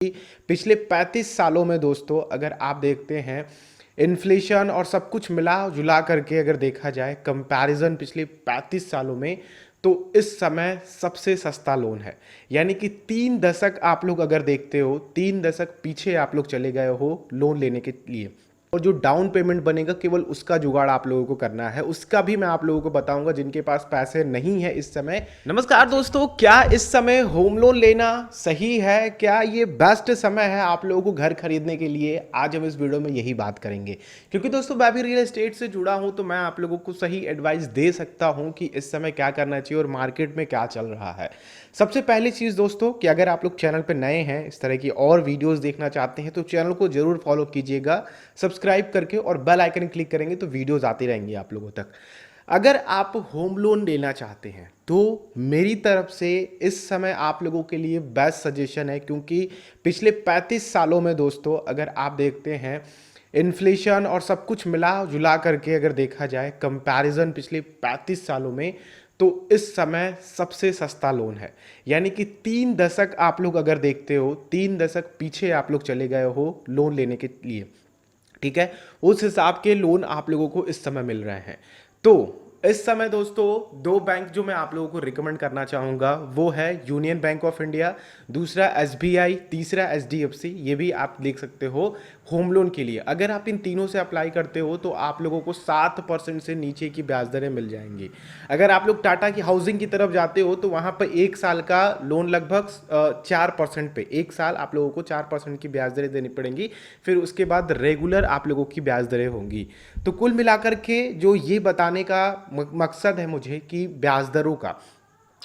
पिछले 35 सालों में दोस्तों अगर आप देखते हैं इन्फ्लेशन और सब कुछ मिला जुला करके अगर देखा जाए कंपैरिजन पिछले 35 सालों में तो इस समय सबसे सस्ता लोन है। यानी कि 3 दशक आप लोग अगर देखते हो 3 दशक पीछे आप लोग चले गए हो लोन लेने के लिए, और जो डाउन पेमेंट बनेगा केवल उसका जुगाड़ आप लोगों को करना है। उसका भी मैं आप लोगों को बताऊंगा जिनके पास पैसे नहीं है इस समय। नमस्कार दोस्तों, क्या इस समय होम लोन लेना सही है? क्या ये बेस्ट समय है आप लोगों को घर खरीदने के लिए? आज हम इस वीडियो में यही बात करेंगे, क्योंकि दोस्तों मैं भी रियल एस्टेट से जुड़ा हूं तो मैं आप लोगों को सही एडवाइस दे सकता हूं कि इस समय क्या करना चाहिए और मार्केट में क्या चल रहा है। सबसे पहली चीज़ दोस्तों कि अगर आप लोग चैनल पर नए हैं, इस तरह की और वीडियोस देखना चाहते हैं तो चैनल को जरूर फॉलो कीजिएगा सब्सक्राइब करके, और बेल आइकन क्लिक करेंगे तो वीडियोस आती रहेंगी आप लोगों तक। अगर आप होम लोन लेना चाहते हैं तो मेरी तरफ से इस समय आप लोगों के लिए बेस्ट सजेशन है, क्योंकि पिछले 35 सालों में दोस्तों अगर आप देखते हैं इन्फ्लेशन और सब कुछ मिला जुला करके अगर देखा जाए कंपैरिजन पिछले 35 सालों में तो इस समय सबसे सस्ता लोन है। यानी कि 3 दशक आप लोग अगर देखते हो 3 दशक पीछे आप लोग चले गए हो लोन लेने के लिए, ठीक है, उस हिसाब के लोन आप लोगों को इस समय मिल रहे हैं। तो इस समय दोस्तों दो बैंक जो मैं आप लोगों को रिकमेंड करना चाहूँगा वो है यूनियन बैंक ऑफ इंडिया, दूसरा एसबीआई, तीसरा एचडीएफसी। ये भी आप देख सकते हो होम लोन के लिए। अगर आप इन तीनों से अप्लाई करते हो तो आप लोगों को 7% से नीचे की ब्याज दरें मिल जाएंगी। अगर आप लोग टाटा की हाउसिंग की तरफ जाते हो तो वहाँ पर 1 साल का लोन लगभग 4% पे, 1 साल आप लोगों को 4% की ब्याज दरें देनी पड़ेंगी। फिर उसके बाद रेगुलर आप लोगों की ब्याज दरें होंगी। तो कुल मिलाकर के जो ये बताने का मकसद है मुझे कि ब्याज दरों का,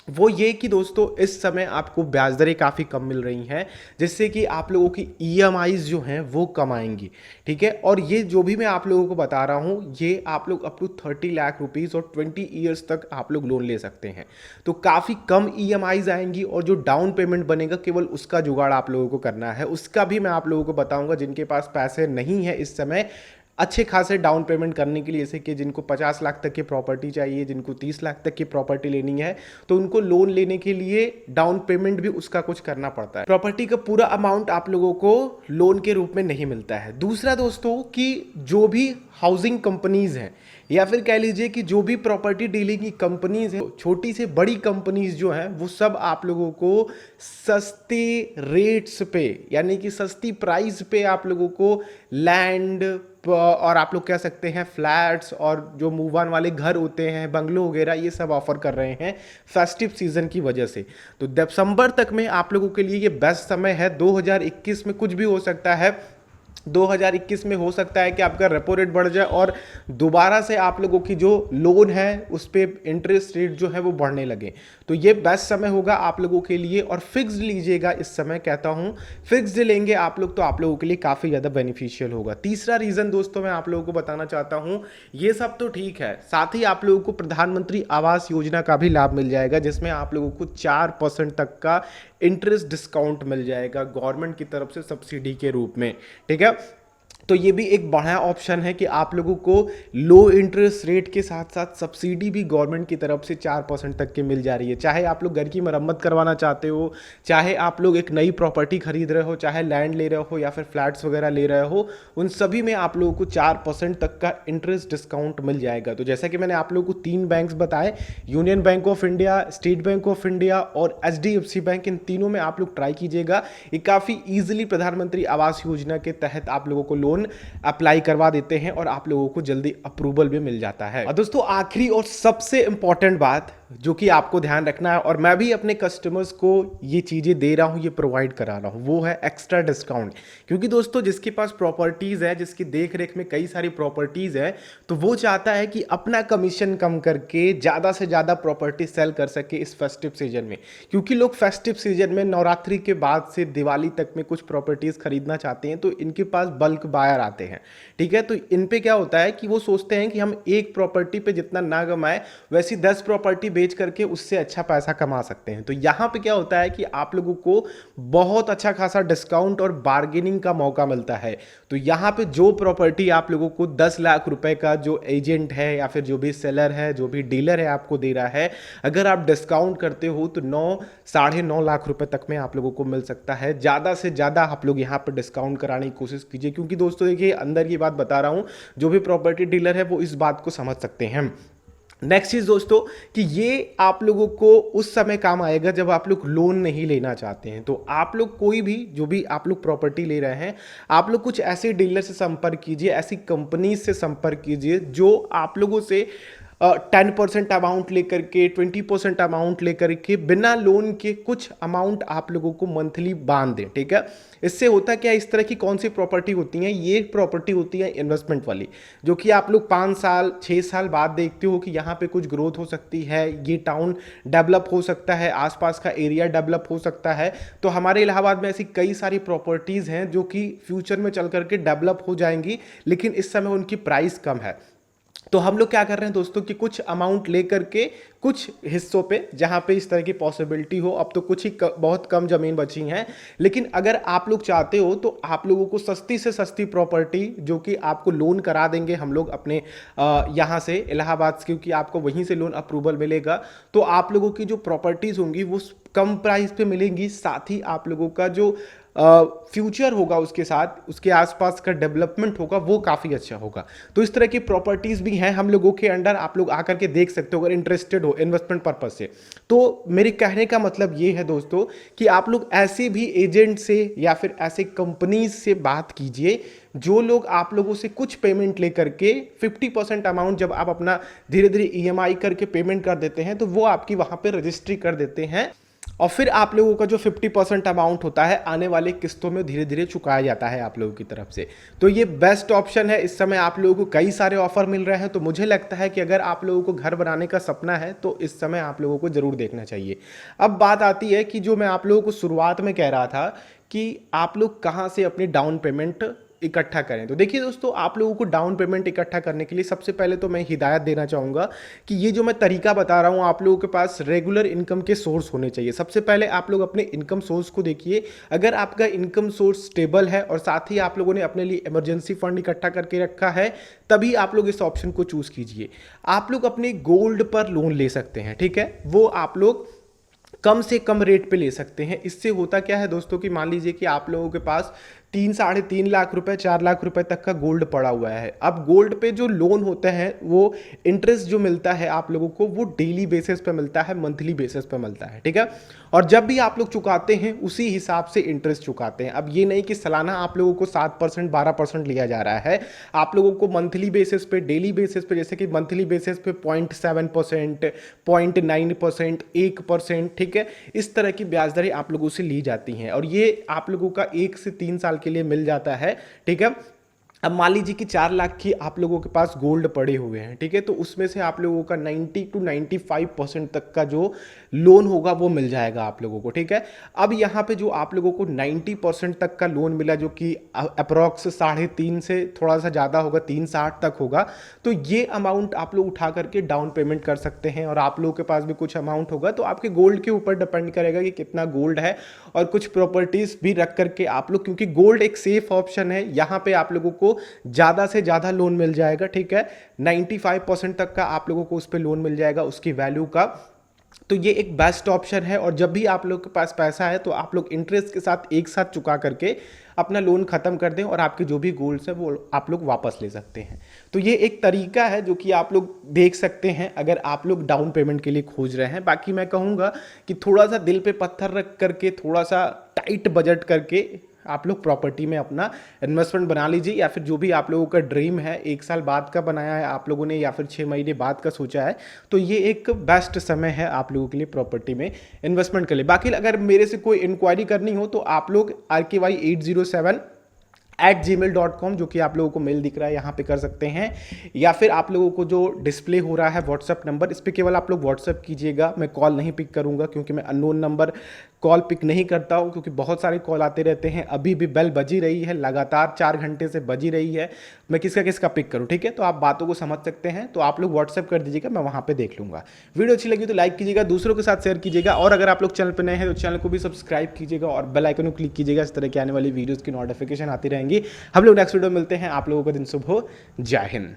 वो ये कि दोस्तों इस समय आपको ब्याज दरें काफ़ी कम मिल रही हैं, जिससे कि आप लोगों की ईएमआईज जो हैं वो कम आएंगी, ठीक है। और ये जो भी मैं आप लोगों को बता रहा हूँ ये आप लोग अप टू 30 लाख रुपीज़ और 20 ईयर्स तक आप लोग लोन ले सकते हैं। तो काफ़ी कम ईएमआईज आएंगी, और जो डाउन पेमेंट बनेगा केवल उसका जुगाड़ आप लोगों को करना है। उसका भी मैं आप लोगों को बताऊँगा जिनके पास पैसे नहीं है इस समय अच्छे खासे डाउन पेमेंट करने के लिए, जैसे कि जिनको 50 लाख तक की प्रॉपर्टी चाहिए, जिनको 30 लाख तक की प्रॉपर्टी लेनी है, तो उनको लोन लेने के लिए डाउन पेमेंट भी उसका कुछ करना पड़ता है। प्रॉपर्टी का पूरा अमाउंट आप लोगों को लोन के रूप में नहीं मिलता है। दूसरा दोस्तों कि जो भी हाउसिंग कंपनीज हैं या फिर कह लीजिए कि जो भी प्रॉपर्टी डीलिंग की कंपनीज हैं, छोटी से बड़ी कंपनीज जो हैं वो सब आप लोगों को सस्ते रेट्स पे, यानी कि सस्ती प्राइस पे आप लोगों को लैंड और आप लोग कह सकते हैं फ्लैट्स और जो मूव ऑन वाले घर होते हैं, बंगलो वगैरह, ये सब ऑफर कर रहे हैं फेस्टिव सीजन की वजह से। तो दिसंबर तक में आप लोगों के लिए ये बेस्ट समय है। 2021 में कुछ भी हो सकता है। 2021 में हो सकता है कि आपका रेपो रेट बढ़ जाए और दोबारा से आप लोगों की जो लोन है उस पर इंटरेस्ट रेट जो है वो बढ़ने लगे। तो ये बेस्ट समय होगा आप लोगों के लिए, और फिक्स्ड लीजिएगा इस समय, कहता हूँ फिक्स्ड लेंगे आप लोग तो आप लोगों के लिए काफ़ी ज़्यादा बेनिफिशियल होगा। तीसरा रीज़न दोस्तों मैं आप लोगों को बताना चाहता हूँ, ये सब तो ठीक है, साथ ही आप लोगों को प्रधानमंत्री आवास योजना का भी लाभ मिल जाएगा, जिसमें आप लोगों को 4% तक का इंटरेस्ट डिस्काउंट मिल जाएगा गवर्नमेंट की तरफ से सब्सिडी के रूप में, ठीक है। तो ये भी एक बढ़िया ऑप्शन है कि आप लोगों को लो इंटरेस्ट रेट के साथ साथ सब्सिडी भी गवर्नमेंट की तरफ से 4% तक की मिल जा रही है। चाहे आप लोग घर की मरम्मत करवाना चाहते हो, चाहे आप लोग एक नई प्रॉपर्टी खरीद रहे हो, चाहे लैंड ले रहे हो या फिर फ्लैट्स वगैरह ले रहे हो, उन सभी में आप लोगों को 4% तक का इंटरेस्ट डिस्काउंट मिल जाएगा। तो जैसा कि मैंने आप लोगों को 3 बैंक्स बताए, union bank of India, state bank of India और एचडीएफसी बैंक, इन तीनों में आप लोग ट्राई कीजिएगा। ये काफ़ी ईजिली प्रधानमंत्री आवास योजना के तहत आप लोगों को लोन अप्लाई करवा देते हैं और आप लोगों को जल्दी अप्रूवल भी मिल जाता है। और दोस्तों आखिरी और सबसे इंपॉर्टेंट बात जो कि आपको ध्यान रखना है, और मैं भी अपने कस्टमर्स को ये चीजें दे रहा हूं, ये प्रोवाइड करा रहा हूं, वो है एक्स्ट्रा डिस्काउंट। क्योंकि दोस्तों जिसके पास प्रॉपर्टीज है, जिसकी देख रेख में कई सारी प्रॉपर्टीज है, तो वो चाहता है कि अपना कमीशन कम करके ज्यादा से ज्यादा प्रॉपर्टी सेल कर सके इस फेस्टिव सीजन में। क्योंकि लोग फेस्टिव सीजन में नवरात्रि के बाद से दिवाली तक में कुछ प्रॉपर्टीज खरीदना चाहते हैं, तो इनके पास बल्क बाय बायर आते हैं, ठीक है। तो इन पे क्या होता है कि वो सोचते हैं कि हम एक प्रॉपर्टी पे जितना ना कमाए वैसी 10 प्रॉपर्टी बेच करके उससे अच्छा पैसा कमा सकते हैं। तो यहाँ पे क्या होता है कि आप लोगों को बहुत अच्छा खासा डिस्काउंट और बार्गेनिंग का मौका मिलता है। तो यहाँ पे जो प्रॉपर्टी आप लोगों को 10 लाख रुपए का जो एजेंट है या फिर जो भी सेलर है, जो भी डीलर है आपको दे रहा है, अगर आप डिस्काउंट करते हो तो 9-9.5 लाख रुपए तक में आप लोगों को मिल सकता है। ज़्यादा से ज़्यादा आप लोग यहाँ पर डिस्काउंट कराने की कोशिश कीजिए, क्योंकि दोस्तों देखिए अंदर की बात बता रहा हूँ, जो भी प्रॉपर्टी डीलर है वो इस बात को समझ सकते हैं। नेक्स्ट चीज दोस्तों कि ये आप लोगों को उस समय काम आएगा जब आप लोग लोन नहीं लेना चाहते हैं। तो आप लोग कोई भी जो भी आप लोग प्रॉपर्टी ले रहे हैं, आप लोग कुछ ऐसे डीलर से संपर्क कीजिए, ऐसी कंपनी से संपर्क कीजिए जो आप लोगों से 10% अमाउंट लेकर के 20% अमाउंट लेकर के बिना लोन के कुछ अमाउंट आप लोगों को मंथली बांध दें, ठीक है। इससे होता क्या है, इस तरह की कौन सी प्रॉपर्टी होती है, ये प्रॉपर्टी होती है इन्वेस्टमेंट वाली, जो कि आप लोग 5 साल 6 साल बाद देखते हो कि यहाँ पे कुछ ग्रोथ हो सकती है, ये टाउन डेवलप हो सकता है, आसपास का एरिया डेवलप हो सकता है। तो हमारे इलाहाबाद में ऐसी कई सारी प्रॉपर्टीज़ हैं जो कि फ्यूचर में चल करके डेवलप हो जाएंगी, लेकिन इस समय उनकी प्राइस कम है। तो हम लोग क्या कर रहे हैं दोस्तों कि कुछ अमाउंट लेकर के कुछ हिस्सों पे जहां पे इस तरह की पॉसिबिलिटी हो, अब तो कुछ ही बहुत कम जमीन बची हैं, लेकिन अगर आप लोग चाहते हो तो आप लोगों को सस्ती से सस्ती प्रॉपर्टी जो कि आपको लोन करा देंगे हम लोग अपने यहाँ से इलाहाबाद से, क्योंकि आपको वहीं से लोन अप्रूवल मिलेगा। तो आप लोगों की जो प्रॉपर्टीज होंगी वो कम प्राइस पे मिलेंगी, साथ ही आप लोगों का जो फ्यूचर होगा उसके साथ उसके आसपास का डेवलपमेंट होगा वो काफ़ी अच्छा होगा। तो इस तरह की प्रॉपर्टीज़ भी हैं हम लोगों के अंडर, आप लोग आकर के देख सकते हो अगर इंटरेस्टेड हो इन्वेस्टमेंट पर्पज से। तो मेरे कहने का मतलब ये है दोस्तों कि आप लोग ऐसे भी एजेंट से या फिर ऐसे कंपनीज से बात कीजिए जो लोग आप लोगों से कुछ पेमेंट लेकर के 50% अमाउंट जब आप अपना धीरे धीरे EMI करके पेमेंट कर देते हैं तो वो आपकी वहाँ पर रजिस्ट्री कर देते हैं, और फिर आप लोगों का जो 50% अमाउंट होता है आने वाले किस्तों में धीरे धीरे चुकाया जाता है आप लोगों की तरफ से। तो ये बेस्ट ऑप्शन है। इस समय आप लोगों को कई सारे ऑफर मिल रहे हैं, तो मुझे लगता है कि अगर आप लोगों को घर बनाने का सपना है तो इस समय आप लोगों को जरूर देखना चाहिए। अब बात आती है कि जो मैं आप लोगों को शुरुआत में कह रहा था कि आप लोग कहाँ से अपनी डाउन पेमेंट इकट्ठा करें। तो देखिए दोस्तों, आप लोगों को डाउन पेमेंट इकट्ठा करने के लिए सबसे पहले तो मैं हिदायत देना चाहूँगा कि ये जो मैं तरीका बता रहा हूँ, आप लोगों के पास रेगुलर इनकम के सोर्स होने चाहिए। सबसे पहले आप लोग अपने इनकम सोर्स को देखिए। अगर आपका इनकम सोर्स स्टेबल है और साथ ही आप लोगों ने अपने लिए इमरजेंसी फंड इकट्ठा करके रखा है, तभी आप लोग इस ऑप्शन को चूज कीजिए। आप लोग अपने गोल्ड पर लोन ले सकते हैं, ठीक है। वो आप लोग कम से कम रेट पे ले सकते हैं। इससे होता क्या है दोस्तों कि मान लीजिए कि आप लोगों के पास 3-3.5 लाख रुपए 4 लाख रुपए तक का गोल्ड पड़ा हुआ है। अब गोल्ड पे जो लोन होते हैं वो इंटरेस्ट जो मिलता है आप लोगों को वो डेली बेसिस पे मिलता है, मंथली बेसिस पे मिलता है, ठीक है। और जब भी आप लोग चुकाते हैं उसी हिसाब से इंटरेस्ट चुकाते हैं। अब ये नहीं कि सालाना आप लोगों को 7% 12% लिया जा रहा है, आप लोगों को मंथली बेसिस पे डेली बेसिस पे, जैसे कि मंथली बेसिस पे 0.7%, 0.9%, 1%, ठीक है, इस तरह की ब्याज दरें आप लोगों से ली जाती हैं और ये आप लोगों का 1 से 3 साल के लिए मिल जाता है, ठीक है। अब मान लीजिए कि 4 लाख की आप लोगों के पास गोल्ड पड़े हुए हैं, ठीक है, तो उसमें से आप लोगों का 90-95% तक का जो लोन होगा वो मिल जाएगा आप लोगों को, ठीक है। अब यहाँ पे जो आप लोगों को 90% तक का लोन मिला, जो कि अप्रॉक्स 3.5 से थोड़ा सा ज़्यादा होगा, 3.60 तक होगा, तो ये अमाउंट आप लोग उठा करके डाउन पेमेंट कर सकते हैं। और आप लोगों के पास भी कुछ अमाउंट होगा तो आपके गोल्ड के ऊपर डिपेंड करेगा कि कितना गोल्ड है, और कुछ प्रॉपर्टीज भी रख करके आप लोग, क्योंकि गोल्ड एक सेफ ऑप्शन है, यहाँ पे आप लोगों को ज्यादा से ज्यादा लोन मिल जाएगा, ठीक है। 95% तक का आप लोगों को उस पर लोन मिल जाएगा उसकी वैल्यू का। तो ये एक बेस्ट ऑप्शन है। और जब भी आप लोग के पास पैसा है तो आप लोग इंटरेस्ट के साथ एक साथ चुका करके अपना लोन खत्म कर दें और आपके जो भी गोल्स है वो आप लोग वापस ले सकते हैं। तो ये एक तरीका है जो कि आप लोग देख सकते हैं अगर आप लोग डाउन पेमेंट के लिए खोज रहे हैं। बाकी मैं कहूँगा कि थोड़ा सा दिल पे पत्थर रख करके, थोड़ा सा टाइट बजट करके आप लोग प्रॉपर्टी में अपना इन्वेस्टमेंट बना लीजिए, या फिर जो भी आप लोगों का ड्रीम है 1 साल बाद का बनाया है आप लोगों ने, या फिर 6 महीने बाद का सोचा है, तो ये एक बेस्ट समय है आप लोगों के लिए प्रॉपर्टी में इन्वेस्टमेंट के लिए। बाकी अगर मेरे से कोई इंक्वायरी करनी हो तो आप लोग rky807@gmail.com, जो कि आप लोगों को मेल दिख रहा है यहाँ पे कर सकते हैं, या फिर आप लोगों को जो डिस्प्ले हो रहा है व्हाट्सअप नंबर, इस पर केवल आप लोग व्हाट्सअप कीजिएगा। मैं कॉल नहीं पिक करूँगा क्योंकि मैं अननोन नंबर कॉल पिक नहीं करता हूँ क्योंकि बहुत सारे कॉल आते रहते हैं। अभी भी बेल बजी रही है, लगातार 4 घंटे से बजी रही है। मैं किसका किसका पिक करूँ, ठीक है। तो आप बातों को समझ सकते हैं, तो आप लोग व्हाट्सएप कर दीजिएगा, मैं वहाँ पे देख लूँगा। वीडियो अच्छी लगी तो लाइक कीजिएगा, दूसरों के साथ शेयर कीजिएगा, और अगर आप लोग चैनल पर नए हैं तो चैनल को भी सब्सक्राइब कीजिएगा और बेल आइकन को क्लिक कीजिएगा। इस तरह की आने वाली वीडियोज़ की नोटिफिकेशन आती रहेंगी। हम लोग नेक्स्ट वीडियो में मिलते हैं। आप लोगों का दिन शुभ हो। जय हिंद।